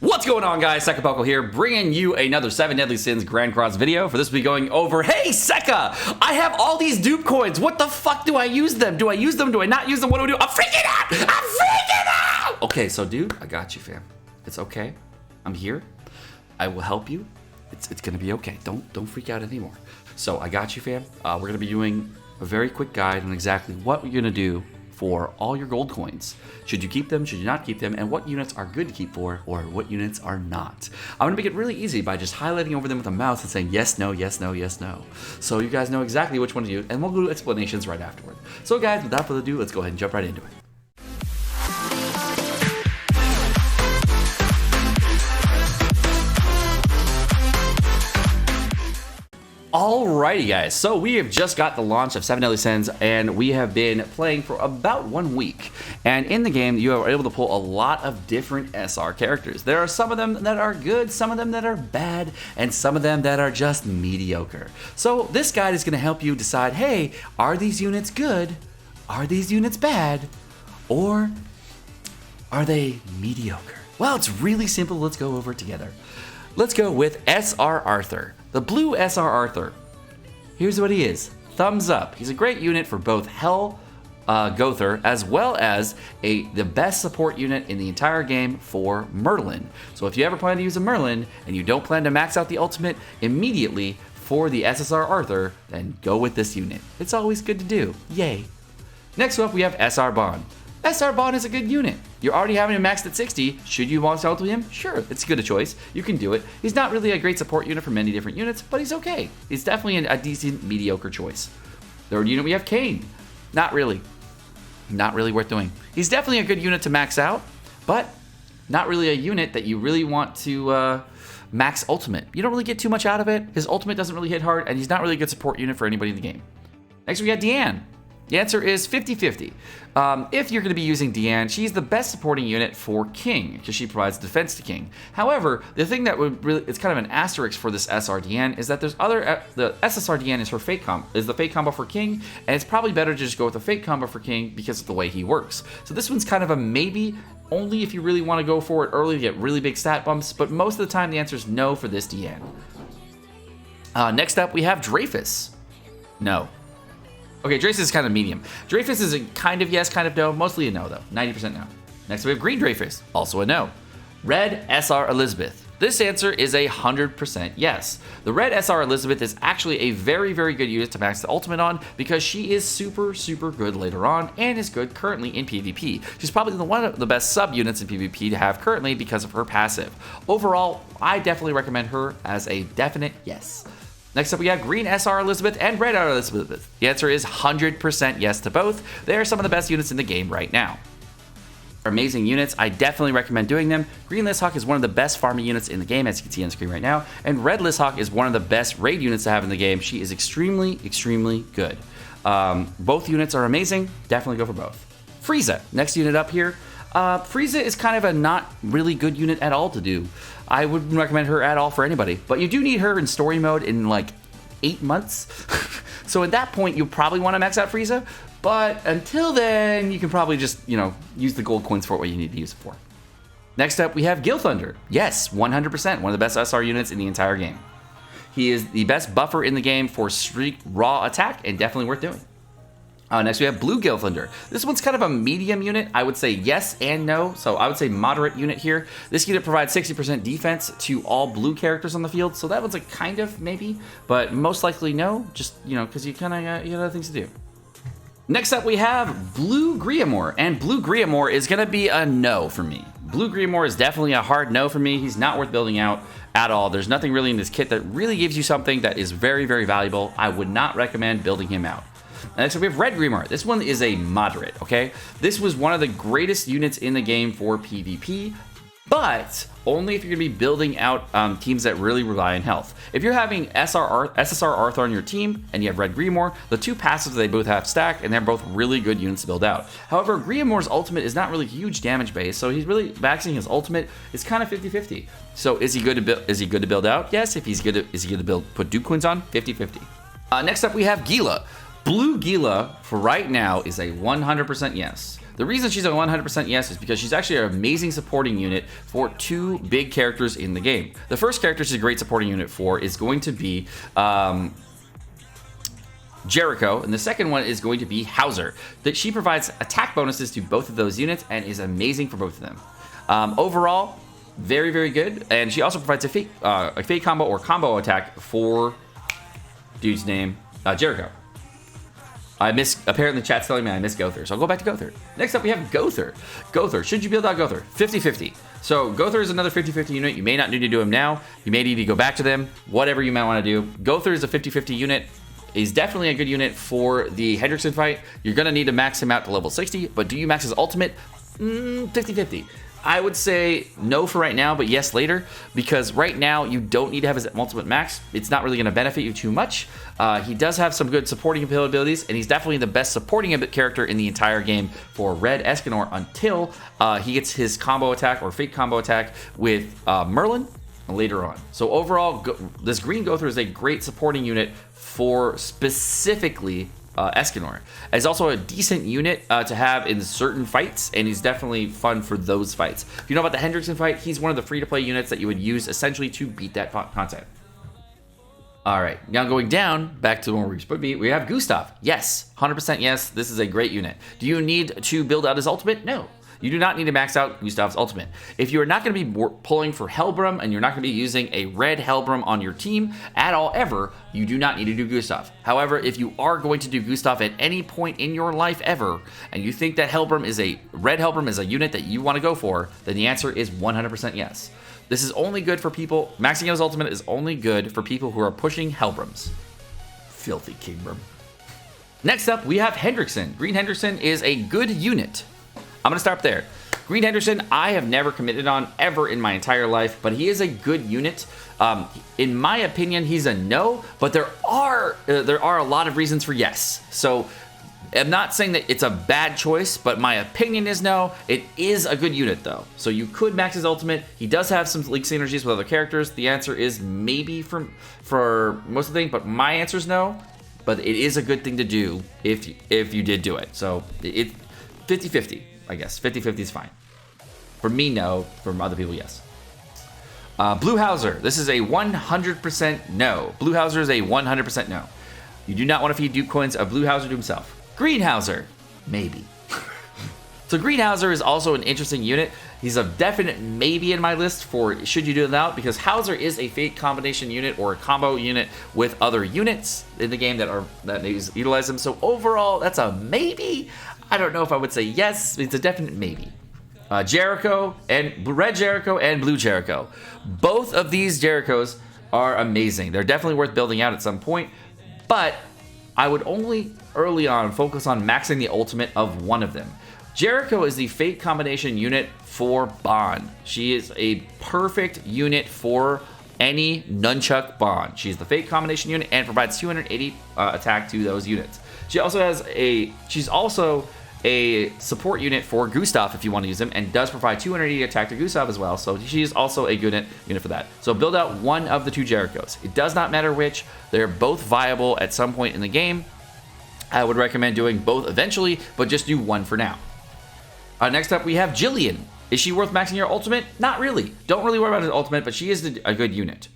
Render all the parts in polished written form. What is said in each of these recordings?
What's going on, guys? Sekapoko here, bringing you another 7 Deadly Sins Grand Cross video. For this, we'll be going over, hey, Seka! I have all these dupe coins. What the fuck do I use them? Do I use them? Do I not use them? What do I do? I'm freaking out! I'm freaking out! Okay, so, dude, I got you, fam. It's okay. I'm here. I will help you. It's gonna be okay. Don't freak out anymore. So, I got you, fam. We're gonna be doing a very quick guide on exactly what you're gonna do for all your gold coins. Should you keep them? Should you not keep them? And what units are good to keep for, or what units are not? I'm gonna make it really easy by just highlighting over them with a mouse and saying yes, no, yes, no, yes, no. So you guys know exactly which one to use, and we'll do explanations right afterward. So guys, without further ado, let's go ahead and jump right into it. Alrighty, guys, so we have just got the launch of 7 Deadly Sins, and we have been playing for about 1 week. And in the game, you are able to pull a lot of different SR characters. There are some of them that are good, some of them that are bad, and some of them that are just mediocre. So this guide is going to help you decide, hey, are these units good? Are these units bad? Or are they mediocre? Well, it's really simple. Let's go over it together. Let's go with SR Arthur. The blue SR Arthur. Here's what he is. Thumbs up. He's a great unit for both Hell Gother as well as the best support unit in the entire game for Merlin. So if you ever plan to use a Merlin and you don't plan to max out the ultimate immediately for the SSR Arthur, then go with this unit. It's always good to do. Yay. Next up, we have SR Bond. SR Bond is a good unit. You're already having him maxed at 60. Should you want to ult him? Sure, it's a good choice. You can do it. He's not really a great support unit for many different units, but he's okay. He's definitely a decent, mediocre choice. Third unit, we have Kane. Not really. Not really worth doing. He's definitely a good unit to max out, but not really a unit that you really want to max ultimate. You don't really get too much out of it. His ultimate doesn't really hit hard, and he's not really a good support unit for anybody in the game. Next, we got Deanne. The answer is 50-50. If you're going to be using Deanne, she's the best supporting unit for King, because she provides defense to King. However, the thing that would really, it's kind of an asterisk for this SR Deanne is that there's other, the SSR Deanne is her is the fake combo for King, and it's probably better to just go with the fake combo for King because of the way he works. So this one's kind of a maybe, only if you really want to go for it early to get really big stat bumps, but most of the time the answer is no for this Deanne. Next up, we have Dreyfus. No. Okay, Dreyfus is kind of medium. Dreyfus is a kind of yes, kind of no. Mostly a no, though. 90% no. Next, we have Green Dreyfus. Also a no. Red SR Elizabeth. This answer is 100% yes. The red SR Elizabeth is actually a very, very good unit to max the ultimate on because she is super, super good later on and is good currently in PvP. She's probably one of the best sub-units in PvP to have currently because of her passive. Overall, I definitely recommend her as a definite yes. Next up, we have Green SR Elizabeth and Red SR Elizabeth. The answer is 100% yes to both. They are some of the best units in the game right now. Amazing units. I definitely recommend doing them. Green Listhawk is one of the best farming units in the game, as you can see on the screen right now. And Red Listhawk is one of the best raid units to have in the game. She is extremely, extremely good. Both units are amazing. Definitely go for both. Frieza, next unit up here. Frieza is kind of a not really good unit at all to do. I wouldn't recommend her at all for anybody, but you do need her in story mode in like 8 months. So at that point, you'll probably want to max out Frieza, but until then, you can probably just, use the gold coins for what you need to use it for. Next up, we have Gil Thunder. Yes, 100%, one of the best SR units in the entire game. He is the best buffer in the game for streak raw attack and definitely worth doing. Next, we have Blue Gil Thunder. This one's kind of a medium unit. I would say yes and no. So I would say moderate unit here. This unit provides 60% defense to all blue characters on the field. So that one's a kind of maybe, but most likely no. Just, because you kind of got other things to do. Next up, we have Blue Griamore. And Blue Griamore is going to be a no for me. Blue Griamore is definitely a hard no for me. He's not worth building out at all. There's nothing really in this kit that really gives you something that is very, very valuable. I would not recommend building him out. Next up, we have Red Griamore. This one is a moderate, okay? This was one of the greatest units in the game for PvP, but only if you're going to be building out teams that really rely on health. If you're having SSR Arthur on your team and you have Red Griamore, the two passives they both have stack, and they're both really good units to build out. However, Griamore's ultimate is not really huge damage base, so he's really maxing his ultimate. It's kind of 50-50. So is he good to build out? Yes. If he's good, is he good to put dupe coins on? 50-50. Next up, we have Gila. Blue Gila for right now is a 100% yes. The reason she's a 100% yes is because she's actually an amazing supporting unit for 2 big characters in the game. The first character she's a great supporting unit for is going to be Jericho, and the second one is going to be Hauser. That she provides attack bonuses to both of those units and is amazing for both of them. Overall, very, very good. And she also provides a fake combo or combo attack for dude's name, Jericho. Apparently chat's telling me I missed Gother, so I'll go back to Gother. Next up, we have Gother. Gother, should you build out Gother? 50-50. So Gother is another 50-50 unit. You may not need to do him now. You may need to go back to them, whatever you might want to do. Gother is a 50-50 unit. He's definitely a good unit for the Hendrickson fight. You're going to need to max him out to level 60, but do you max his ultimate? 50-50. I would say no for right now, but yes later, because right now you don't need to have his ultimate max. It's not really going to benefit you too much. He does have some good supporting abilities, and he's definitely the best supporting character in the entire game for Red Escanor until he gets his combo attack or fake combo attack with Merlin later on. So overall, this Green Gother is a great supporting unit for specifically Escanor. It's also a decent unit to have in certain fights, and he's definitely fun for those fights. If you know about the Hendrickson fight, he's one of the free-to-play units that you would use essentially to beat that content. All right, now going down, back to where we would be, we have Gustav. Yes, 100% yes, this is a great unit. Do you need to build out his ultimate? No. You do not need to max out Gustav's ultimate. If you are not going to be pulling for Hellbrum and you're not going to be using a red Hellbrum on your team at all ever, you do not need to do Gustav. However, if you are going to do Gustav at any point in your life ever, and you think that red Hellbrum is a unit that you want to go for, then the answer is 100% yes. This is only good for people, maxing out his ultimate is only good for people who are pushing Hellbrums. Filthy Kingbrum. Next up, we have Hendrickson. Green Hendrickson is a good unit. I'm going to start there. Green Hendrickson, I have never committed on ever in my entire life, but he is a good unit. In my opinion, he's a no, but there are a lot of reasons for yes. So I'm not saying that it's a bad choice, but my opinion is no. It is a good unit, though. So you could max his ultimate. He does have some leak synergies with other characters. The answer is maybe for most of the thing, but my answer is no. But it is a good thing to do if you did do it. So it's 50-50. I guess 50-50 is fine. For me, no. For other people, yes. Blue Hauser. This is a 100% no. Blue Hauser is a 100% no. You do not want to feed Duke coins of Blue Hauser to himself. Green Hauser, maybe. So Green Hauser is also an interesting unit. He's a definite maybe in my list for should you do it out, because Hauser is a fate combination unit or a combo unit with other units in the game that utilize them. So overall, that's a maybe. I don't know if I would say yes. It's a definite maybe. Jericho and Red Jericho and Blue Jericho. Both of these Jerichos are amazing. They're definitely worth building out at some point, but I would only early on focus on maxing the ultimate of one of them. Jericho is the fate combination unit for Bond. She is a perfect unit for any nunchuck Bond. She's the fate combination unit and provides 280 attack to those units. She's also a support unit for Gustav if you want to use him, and does provide 280 attack to Gustav as well. So she is also a good unit for that. So build out one of the 2 Jerichos. It does not matter which. They're both viable at some point in the game. I would recommend doing both eventually, but just do one for now. Next up, we have Jillian. Is she worth maxing your ultimate? Not really. Don't really worry about his ultimate, but she is a good unit.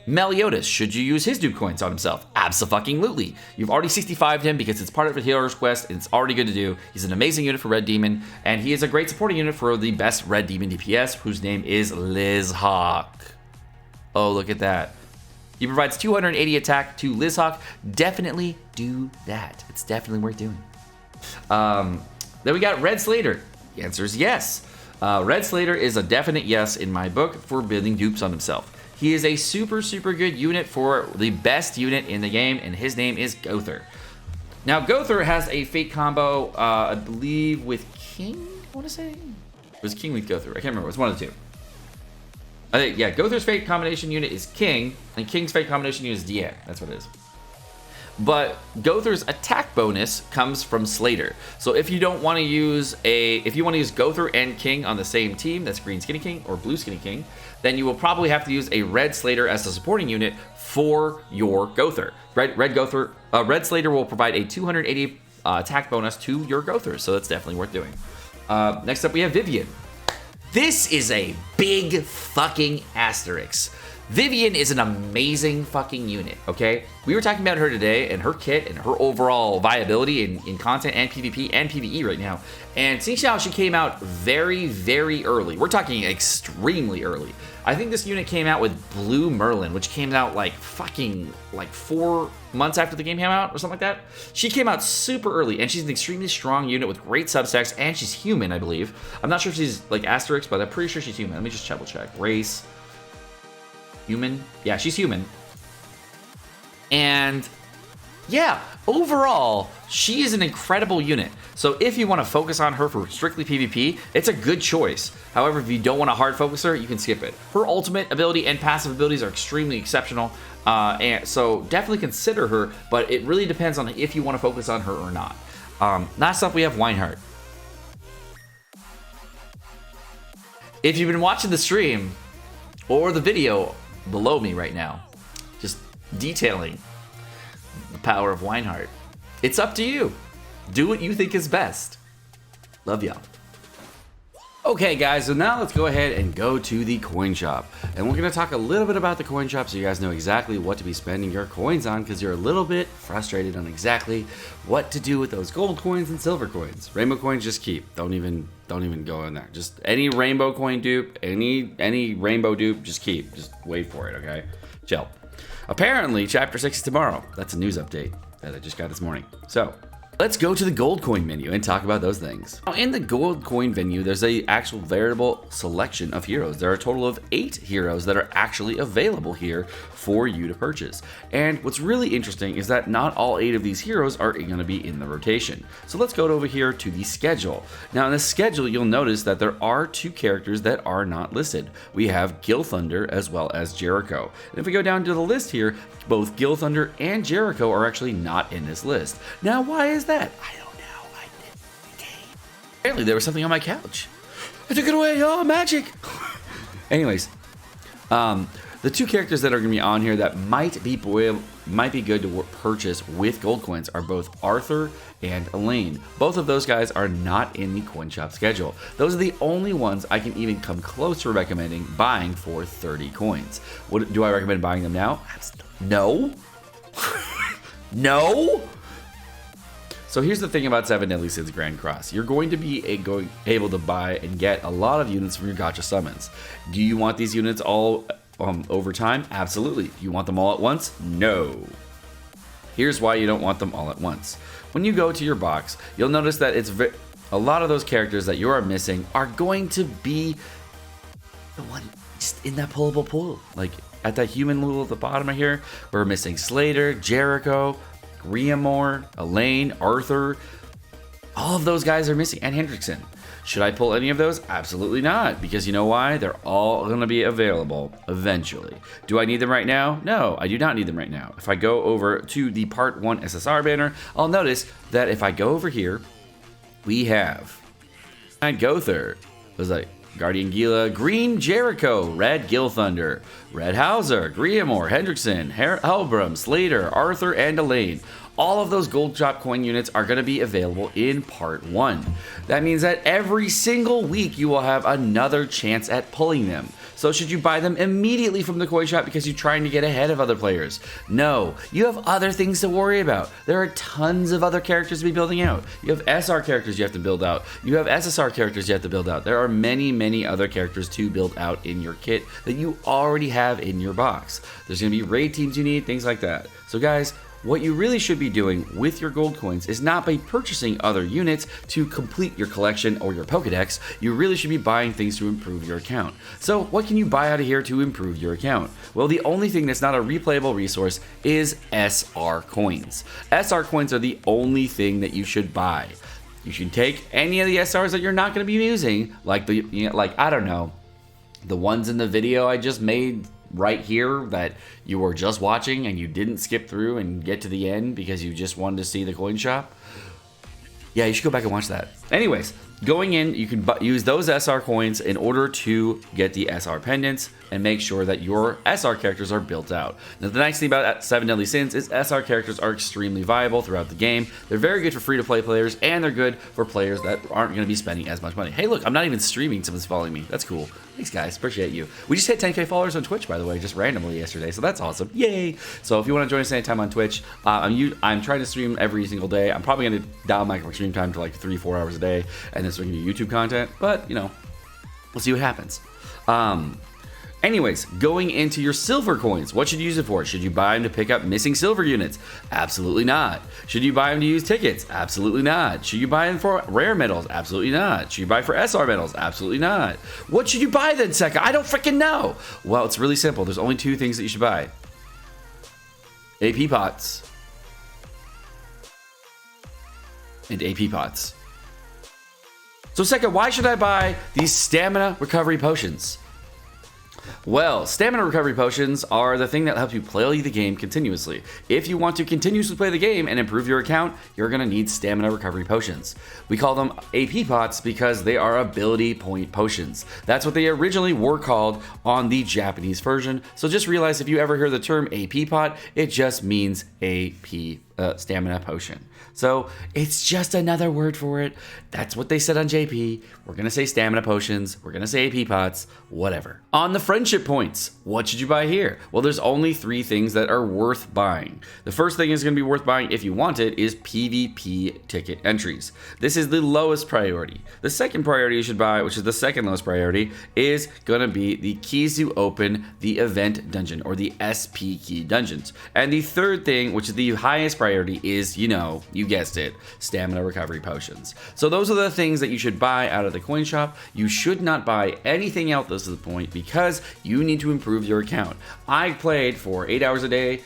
Meliodas, should you use his Duke coins on himself? Abso-fucking-lutely. You've already 65'd him because it's part of the healer's quest, and it's already good to do. He's an amazing unit for Red Demon, and he is a great supporting unit for the best Red Demon DPS, whose name is Lizhawk. Oh, look at that. He provides 280 attack to Lizhawk. Definitely do that. It's definitely worth doing. Then we got Red Slater. The answer is yes. Red Slater is a definite yes in my book for building dupes on himself. He is a super, super good unit for the best unit in the game, and his name is Gother. Now, Gother has a fate combo, I believe, with King, I want to say? It was King with Gother. I can't remember. It was one of the 2. I think, yeah, Gother's fate combination unit is King, and King's fate combination unit is Deanne. That's what it is. But Gother's attack bonus comes from Slater. So if you don't want to use if you want to use Gother and King on the same team, that's Green Skinny King or Blue Skinny King, then you will probably have to use a Red Slater as a supporting unit for your Gother. Red Slater will provide a 280 attack bonus to your Gothers, so that's definitely worth doing. Next up, we have Vivian. This is a big fucking asterisk. Vivian is an amazing fucking unit, okay? We were talking about her today and her kit and her overall viability in content and PvP and PvE right now. And seeing how she came out very, very early. We're talking extremely early. I think this unit came out with Blue Merlin, which came out like fucking like 4 months after the game came out or something like that. She came out super early, and she's an extremely strong unit with great substacks, and she's human, I believe. I'm not sure if she's like asterisk, but I'm pretty sure she's human. Let me just double check. Race. Human? Yeah, she's human. And yeah, overall, she is an incredible unit. So if you want to focus on her for strictly PvP, it's a good choice. However, if you don't want to hard focus her, you can skip it. Her ultimate ability and passive abilities are extremely exceptional. And so definitely consider her, but it really depends on if you want to focus on her or not. Last up, we have Weinhardt. If you've been watching the stream or the video below me right now, just detailing the power of Weinhardt, it's up to you. Do what you think is best. Love y'all. Okay guys, so now let's go ahead and go to the coin shop. And we're gonna talk a little bit about the coin shop so you guys know exactly what to be spending your coins on, because you're a little bit frustrated on exactly what to do with those gold coins and silver coins. Rainbow coins, just keep. Don't even go in there. Just any rainbow coin dupe, any rainbow dupe, just keep. Just wait for it, okay? Chill. Apparently, Chapter 6 is tomorrow. That's a news update that I just got this morning. So, let's go to the gold coin menu and talk about those things. Now, in the gold coin menu, there's a actual variable selection of heroes. There are a total of 8 heroes that are actually available here for you to purchase. And what's really interesting is that not all 8 of these heroes are going to be in the rotation. So let's go over here to the schedule. Now in the schedule, you'll notice that there are 2 characters that are not listed. We have Gil Thunder as well as Jericho. And if we go down to the list here, both Gil Thunder and Jericho are actually not in this list. Now why is that? I don't know. I didn't. Apparently there was something on my couch. I took it away. Oh, magic. Anyways, the 2 characters that are going to be on here that might be good to purchase with gold coins are both Arthur and Elaine. Both of those guys are not in the coin shop schedule. Those are the only ones I can even come close to recommending buying for 30 coins. What do I recommend buying them now? No. No. So here's the thing about 7 Deadly Sins Grand Cross. You're going to be able to buy and get a lot of units from your gacha summons. Do you want these units all over time? Absolutely. Do you want them all at once? No. Here's why you don't want them all at once. When you go to your box, you'll notice that a lot of those characters that you are missing are going to be the one just in that pullable pool. Like at that human pool at the bottom of here, we're missing Slater, Jericho, Griamore, Elaine, Arthur. All of those guys are missing, and Hendrickson. Should I pull any of those? Absolutely not, because you know why? They're all going to be available eventually. Do I need them right now? No, I do not need them right now. If I go over to the Part 1 SSR banner, I'll notice that if I go over here, we have Gother. It was like Guardian Gila, Green Jericho, Red Gil Thunder, Red Hauser, Griamore, Hendrickson, Helbram, Slater, Arthur, and Elaine. All of those gold shop coin units are going to be available in Part 1. That means that every single week you will have another chance at pulling them. So should you buy them immediately from the coin shop because you're trying to get ahead of other players? No, you have other things to worry about. There are tons of other characters to be building out. You have SR characters you have to build out. You have SSR characters you have to build out. There are many, many other characters to build out in your kit that you already have in your box. There's going to be raid teams you need, things like that. So guys, what you really should be doing with your gold coins is not by purchasing other units to complete your collection or your Pokedex. You really should be buying things to improve your account. So what can you buy out of here to improve your account? Well, the only thing that's not a replayable resource is SR coins. SR coins are the only thing that you should buy. You should take any of the SRs that you're not going to be using, like I don't know, the ones in the video I just made right here that you were just watching and you didn't skip through and get to the end because you just wanted to see the coin shop. Yeah, you should go back and watch that. Anyways, going in, you can use those SR coins in order to get the SR pendants and make sure that your SR characters are built out. Now, the nice thing about 7 Deadly Sins is SR characters are extremely viable throughout the game. They're very good for free-to-play players, and they're good for players that aren't going to be spending as much money. Hey, look, I'm not even streaming. Someone's following me. That's cool. Thanks, guys. Appreciate you. We just hit 10K followers on Twitch, by the way, just randomly yesterday, so that's awesome. Yay! So if you want to join us anytime on Twitch, I'm trying to stream every single day. I'm probably going to dial my stream time to like 3-4 hours a day, and then swing to YouTube content, but, you know, we'll see what happens. Anyways, going into your silver coins, what should you use it for? Should you buy them to pick up missing silver units? Absolutely not. Should you buy them to use tickets? Absolutely not. Should you buy them for rare medals? Absolutely not. Should you buy for SR medals? Absolutely not. What should you buy then, Seka? I don't freaking know. Well, it's really simple. There's only 2 things that you should buy. AP pots and AP pots. So Seka, why should I buy these stamina recovery potions? Well, stamina recovery potions are the thing that helps you play the game continuously. If you want to continuously play the game and improve your account, you're going to need stamina recovery potions. We call them AP pots because they are ability point potions. That's what they originally were called on the Japanese version. So just realize if you ever hear the term AP pot, it just means AP stamina potion. So it's just another word for it. That's what they said on JP. We're going to say stamina potions. We're going to say AP pots, whatever. On the friendship points, what should you buy here? Well, there's only 3 things that are worth buying. The first thing is going to be worth buying if you want it is PvP ticket entries. This is the lowest priority. The second priority you should buy, which is the second lowest priority, is going to be the keys to open the event dungeon or the SP key dungeons. And the third thing, which is the highest priority, is, you know, you guessed it, stamina recovery potions. So those are the things that you should buy out of the coin shop. You should not buy anything else, this is the point, because you need to improve your account. I played for 8 hours a day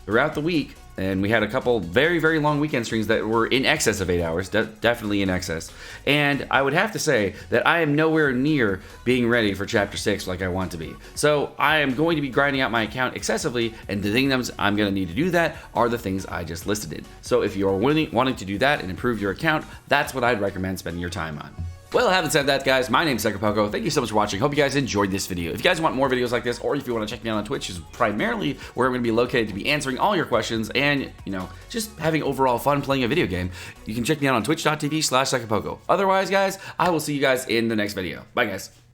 throughout the week, and we had a couple very, very long weekend streams that were in excess of 8 hours, definitely in excess. And I would have to say that I am nowhere near being ready for Chapter 6 like I want to be. So I am going to be grinding out my account excessively, and the things I'm going to need to do that are the things I just listed in. So if you're wanting to do that and improve your account, that's what I'd recommend spending your time on. Well, having said that, guys, my name's Sekapoko. Thank you so much for watching. Hope you guys enjoyed this video. If you guys want more videos like this, or if you want to check me out on Twitch, is primarily where I'm going to be located to be answering all your questions and, you know, just having overall fun playing a video game, you can check me out on twitch.tv/Sekapoko. Otherwise, guys, I will see you guys in the next video. Bye, guys.